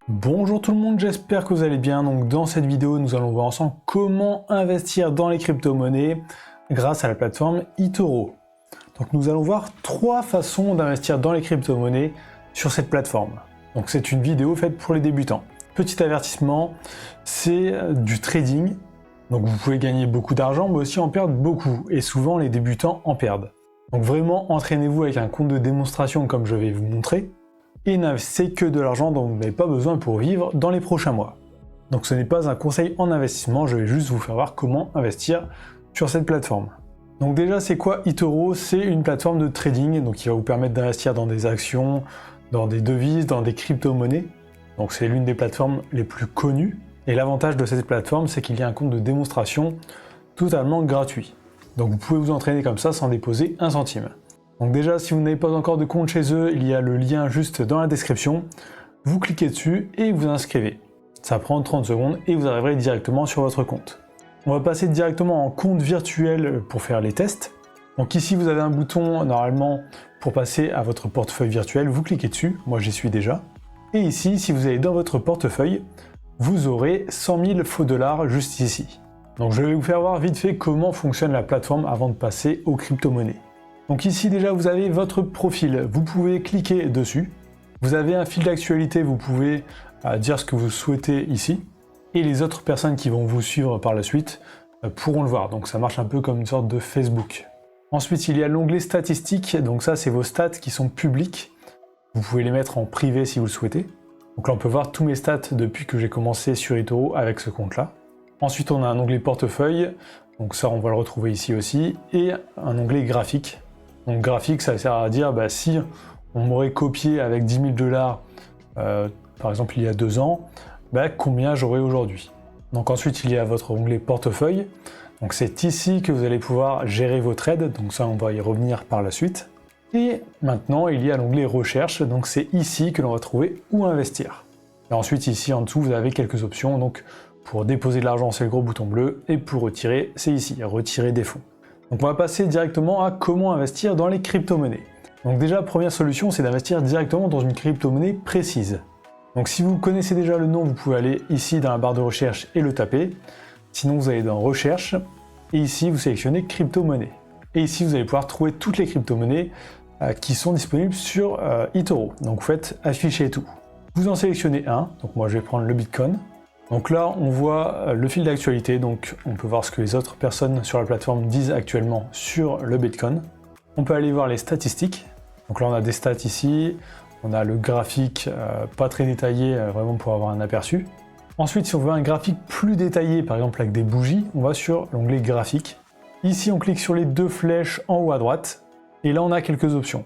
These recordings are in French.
Bonjour tout le monde, j'espère que vous allez bien. Donc dans cette vidéo, nous allons voir ensemble comment investir dans les crypto-monnaies grâce à la plateforme eToro. Donc nous allons voir trois façons d'investir dans les crypto-monnaies sur cette plateforme. Donc c'est une vidéo faite pour les débutants. Petit avertissement, c'est du trading. Donc vous pouvez gagner beaucoup d'argent, mais aussi en perdre beaucoup. Et souvent les débutants en perdent. Donc vraiment, entraînez-vous avec un compte de démonstration comme je vais vous montrer. Et n'investissez que de l'argent dont vous n'avez pas besoin pour vivre dans les prochains mois. Donc ce n'est pas un conseil en investissement, je vais juste vous faire voir comment investir sur cette plateforme. Donc déjà, c'est quoi eToro? C'est une plateforme de trading donc qui va vous permettre d'investir dans des actions, dans des devises, dans des crypto-monnaies. Donc c'est l'une des plateformes les plus connues. Et l'avantage de cette plateforme, c'est qu'il y a un compte de démonstration totalement gratuit. Donc vous pouvez vous entraîner comme ça sans déposer un centime. Donc déjà, si vous n'avez pas encore de compte chez eux, il y a le lien juste dans la description. Vous cliquez dessus et vous inscrivez. Ça prend 30 secondes et vous arriverez directement sur votre compte. On va passer directement en compte virtuel pour faire les tests. Donc ici, vous avez un bouton normalement pour passer à votre portefeuille virtuel. Vous cliquez dessus, moi j'y suis déjà. Et ici, si vous allez dans votre portefeuille, vous aurez 100 000 faux dollars juste ici. Donc je vais vous faire voir vite fait comment fonctionne la plateforme avant de passer aux crypto-monnaies. Donc ici déjà vous avez votre profil, vous pouvez cliquer dessus. Vous avez un fil d'actualité, vous pouvez dire ce que vous souhaitez ici. Et les autres personnes qui vont vous suivre par la suite pourront le voir. Donc ça marche un peu comme une sorte de Facebook. Ensuite il y a l'onglet statistiques, donc ça c'est vos stats qui sont publiques. Vous pouvez les mettre en privé si vous le souhaitez. Donc là on peut voir tous mes stats depuis que j'ai commencé sur eToro avec ce compte là. Ensuite on a un onglet portefeuille, donc ça on va le retrouver ici aussi. Et un onglet graphique. Donc graphique, ça sert à dire si on m'aurait copié avec 10 000 dollars, par exemple il y a 2 ans, combien j'aurais aujourd'hui. Donc ensuite il y a votre onglet portefeuille. Donc c'est ici que vous allez pouvoir gérer vos trades, donc ça on va y revenir par la suite. Et maintenant il y a l'onglet recherche, donc c'est ici que l'on va trouver où investir. Et ensuite ici en dessous vous avez quelques options, donc pour déposer de l'argent c'est le gros bouton bleu, et pour retirer c'est ici, retirer des fonds. Donc on va passer directement à comment investir dans les crypto-monnaies. Donc déjà, première solution, c'est d'investir directement dans une crypto-monnaie précise. Donc si vous connaissez déjà le nom, vous pouvez aller ici dans la barre de recherche et le taper. Sinon, vous allez dans recherche et ici, vous sélectionnez crypto-monnaie. Et ici, vous allez pouvoir trouver toutes les crypto-monnaies qui sont disponibles sur eToro. Donc vous faites afficher tout. Vous en sélectionnez un. Donc moi, je vais prendre le Bitcoin. Donc là, on voit le fil d'actualité, donc on peut voir ce que les autres personnes sur la plateforme disent actuellement sur le Bitcoin. On peut aller voir les statistiques. Donc là, on a des stats ici, on a le graphique pas très détaillé, vraiment pour avoir un aperçu. Ensuite, si on veut un graphique plus détaillé, par exemple avec des bougies, on va sur l'onglet graphique. Ici, on clique sur les deux flèches en haut à droite, et là, on a quelques options.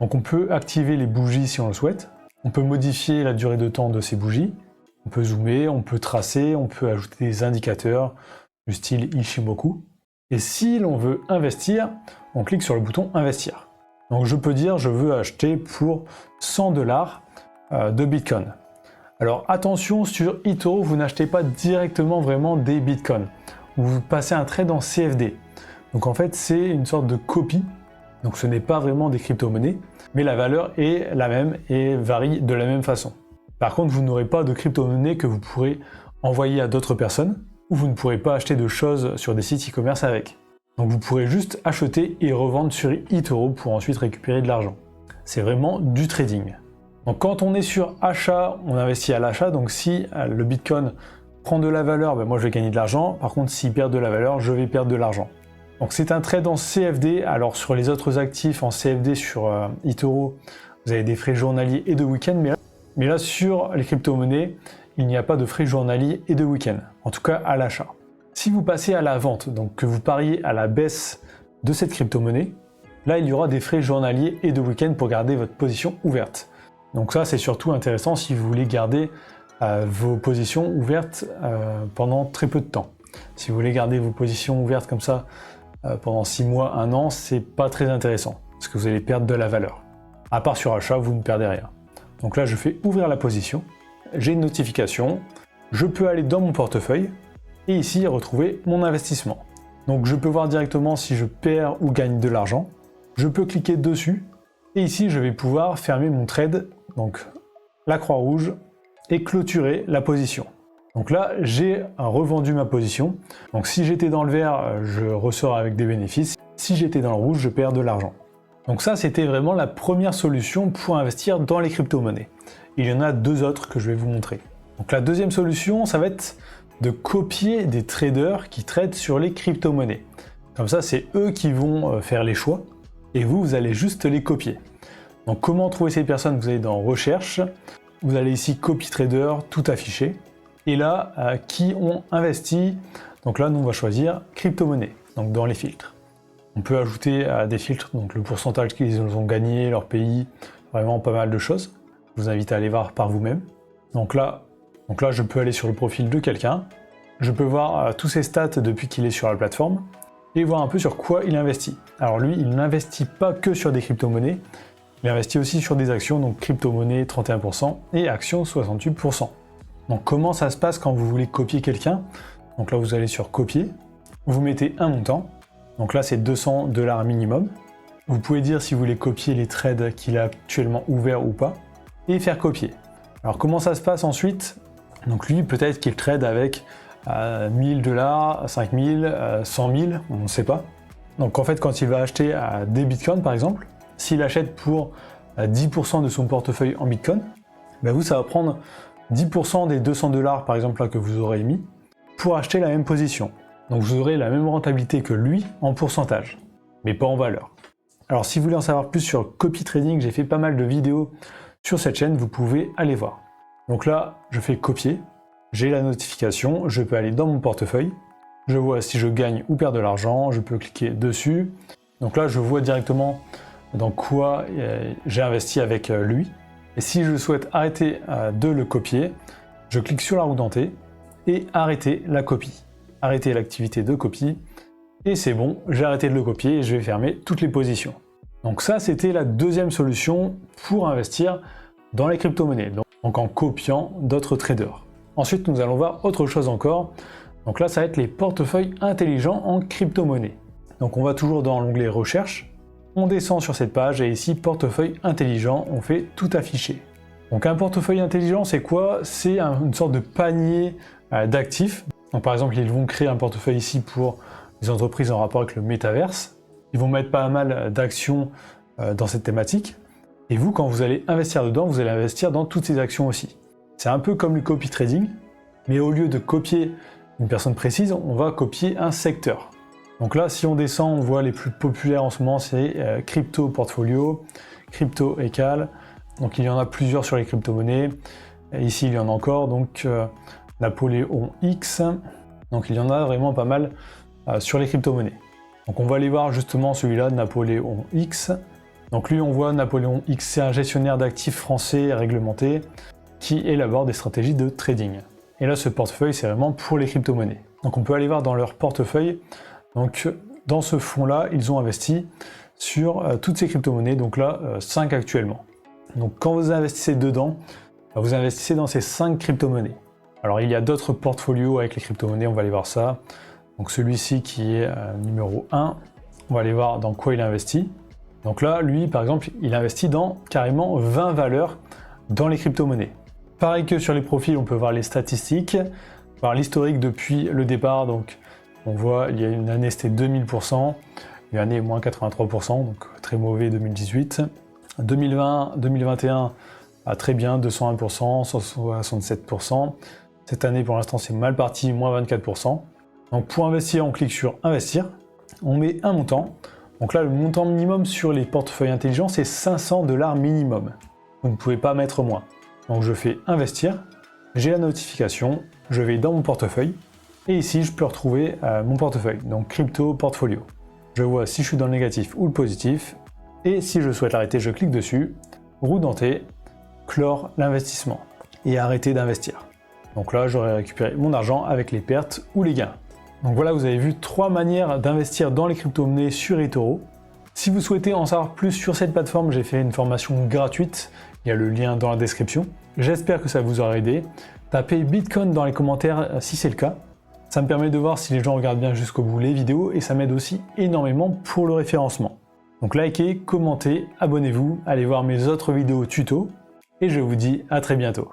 Donc on peut activer les bougies si on le souhaite. On peut modifier la durée de temps de ces bougies. On peut zoomer, on peut tracer, on peut ajouter des indicateurs du style Ishimoku. Et si l'on veut investir, on clique sur le bouton investir. Donc je peux dire je veux acheter pour 100 dollars de Bitcoin. Alors attention, sur eToro, vous n'achetez pas directement vraiment des Bitcoins. Vous passez un trade en CFD. Donc en fait, c'est une sorte de copie. Donc ce n'est pas vraiment des crypto-monnaies, mais la valeur est la même et varie de la même façon. Par contre, vous n'aurez pas de crypto-monnaie que vous pourrez envoyer à d'autres personnes, ou vous ne pourrez pas acheter de choses sur des sites e-commerce avec. Donc vous pourrez juste acheter et revendre sur eToro pour ensuite récupérer de l'argent. C'est vraiment du trading. Donc quand on est sur achat, on investit à l'achat, donc si le Bitcoin prend de la valeur, moi je vais gagner de l'argent, par contre s'il perd de la valeur, je vais perdre de l'argent. Donc c'est un trade en CFD, alors sur les autres actifs en CFD sur eToro, vous avez des frais journaliers et de week-end, mais là, sur les crypto-monnaies, il n'y a pas de frais journaliers et de week-end, en tout cas à l'achat. Si vous passez à la vente, donc que vous pariez à la baisse de cette crypto-monnaie, là, il y aura des frais journaliers et de week-end pour garder votre position ouverte. Donc ça, c'est surtout intéressant si vous voulez garder vos positions ouvertes pendant très peu de temps. Si vous voulez garder vos positions ouvertes comme ça pendant 6 mois, 1 an, c'est pas très intéressant, parce que vous allez perdre de la valeur. À part sur achat, vous ne perdez rien. Donc là, je fais ouvrir la position, j'ai une notification, je peux aller dans mon portefeuille et ici retrouver mon investissement. Donc je peux voir directement si je perds ou gagne de l'argent. Je peux cliquer dessus et ici je vais pouvoir fermer mon trade, donc la croix rouge et clôturer la position. Donc là, j'ai revendu ma position. Donc si j'étais dans le vert, je ressors avec des bénéfices. Si j'étais dans le rouge, je perds de l'argent. Donc ça, c'était vraiment la première solution pour investir dans les crypto-monnaies. Il y en a deux autres que je vais vous montrer. Donc la deuxième solution, ça va être de copier des traders qui tradent sur les crypto-monnaies. Comme ça, c'est eux qui vont faire les choix et vous allez juste les copier. Donc comment trouver ces personnes? Vous allez dans Recherche, vous allez ici Copy Trader, tout affiché. Et là, qui ont investi. Donc là, nous, on va choisir crypto-monnaie, donc dans les filtres. On peut ajouter des filtres, donc le pourcentage qu'ils ont gagné, leur pays, vraiment pas mal de choses. Je vous invite à aller voir par vous-même. Donc là, je peux aller sur le profil de quelqu'un. Je peux voir tous ses stats depuis qu'il est sur la plateforme et voir un peu sur quoi il investit. Alors lui, il n'investit pas que sur des crypto-monnaies, il investit aussi sur des actions, donc crypto-monnaie 31% et actions 68%. Donc comment ça se passe quand vous voulez copier quelqu'un? Donc là, vous allez sur Copier, vous mettez un montant. Donc là, c'est 200 $ minimum. Vous pouvez dire si vous voulez copier les trades qu'il a actuellement ouverts ou pas, et faire copier. Alors comment ça se passe ensuite? Donc lui, peut-être qu'il trade avec 1000 $, 5000, 100 000, on ne sait pas. Donc en fait, quand il va acheter des bitcoins par exemple, s'il achète pour 10% de son portefeuille en bitcoin, ben vous, ça va prendre 10% des 200 $ par exemple là que vous aurez mis pour acheter la même position. Donc vous aurez la même rentabilité que lui en pourcentage, mais pas en valeur. Alors si vous voulez en savoir plus sur copy trading, j'ai fait pas mal de vidéos sur cette chaîne, vous pouvez aller voir. Donc là, je fais copier, j'ai la notification, je peux aller dans mon portefeuille, je vois si je gagne ou perds de l'argent, je peux cliquer dessus. Donc là, je vois directement dans quoi j'ai investi avec lui. Et si je souhaite arrêter de le copier, je clique sur la roue dentée et arrêter la copie. Arrêter l'activité de copie, et c'est bon, j'ai arrêté de le copier et je vais fermer toutes les positions. Donc ça, c'était la deuxième solution pour investir dans les crypto-monnaies, donc en copiant d'autres traders. Ensuite, nous allons voir autre chose encore. Donc là, ça va être les portefeuilles intelligents en crypto-monnaie. Donc on va toujours dans l'onglet Recherche, on descend sur cette page et ici, portefeuille intelligent, on fait tout afficher. Donc un portefeuille intelligent, c'est quoi? C'est une sorte de panier d'actifs. Donc par exemple, ils vont créer un portefeuille ici pour les entreprises en rapport avec le métaverse. Ils vont mettre pas mal d'actions dans cette thématique. Et vous, quand vous allez investir dedans, vous allez investir dans toutes ces actions aussi. C'est un peu comme le copy trading, mais au lieu de copier une personne précise, on va copier un secteur. Donc là, si on descend, on voit les plus populaires en ce moment, c'est Crypto Portfolio, Crypto Ecal. Donc il y en a plusieurs sur les crypto-monnaies. Ici, il y en a encore, donc Napoléon X. Donc il y en a vraiment pas mal sur les crypto-monnaies. Donc on va aller voir justement celui-là, Napoléon X. Donc lui, on voit Napoléon X, c'est un gestionnaire d'actifs français réglementé qui élabore des stratégies de trading. Et là, ce portefeuille, c'est vraiment pour les crypto-monnaies. Donc on peut aller voir dans leur portefeuille. Donc dans ce fonds-là, ils ont investi sur toutes ces crypto-monnaies, donc là, 5 actuellement. Donc quand vous investissez dedans, vous investissez dans ces 5 crypto-monnaies. Alors il y a d'autres portfolios avec les crypto-monnaies, on va aller voir ça. Donc celui-ci qui est numéro 1, on va aller voir dans quoi il investit. Donc là, lui, par exemple, il investit dans carrément 20 valeurs dans les crypto-monnaies. Pareil que sur les profils, on peut voir les statistiques, voir l'historique depuis le départ. Donc on voit, il y a une année c'était 2000%, une année moins 83%, donc très mauvais 2018. 2020, 2021, très bien, 201%, 167%. Cette année pour l'instant c'est mal parti, moins 24%. Donc pour investir, on clique sur investir, on met un montant. Donc là le montant minimum sur les portefeuilles intelligents c'est 500 $ minimum. Vous ne pouvez pas mettre moins. Donc je fais investir, j'ai la notification, je vais dans mon portefeuille et ici je peux retrouver mon portefeuille, donc crypto portfolio. Je vois si je suis dans le négatif ou le positif et si je souhaite l'arrêter, je clique dessus, roue dentée, clore l'investissement et arrêter d'investir. Donc là j'aurai récupéré mon argent avec les pertes ou les gains. Donc voilà, vous avez vu 3 manières d'investir dans les crypto-monnaies sur eToro. Si vous souhaitez en savoir plus sur cette plateforme, j'ai fait une formation gratuite, il y a le lien dans la description. J'espère que ça vous aura aidé. Tapez Bitcoin dans les commentaires si c'est le cas. Ça me permet de voir si les gens regardent bien jusqu'au bout les vidéos et ça m'aide aussi énormément pour le référencement. Donc likez, commentez, abonnez-vous, allez voir mes autres vidéos tuto et je vous dis à très bientôt.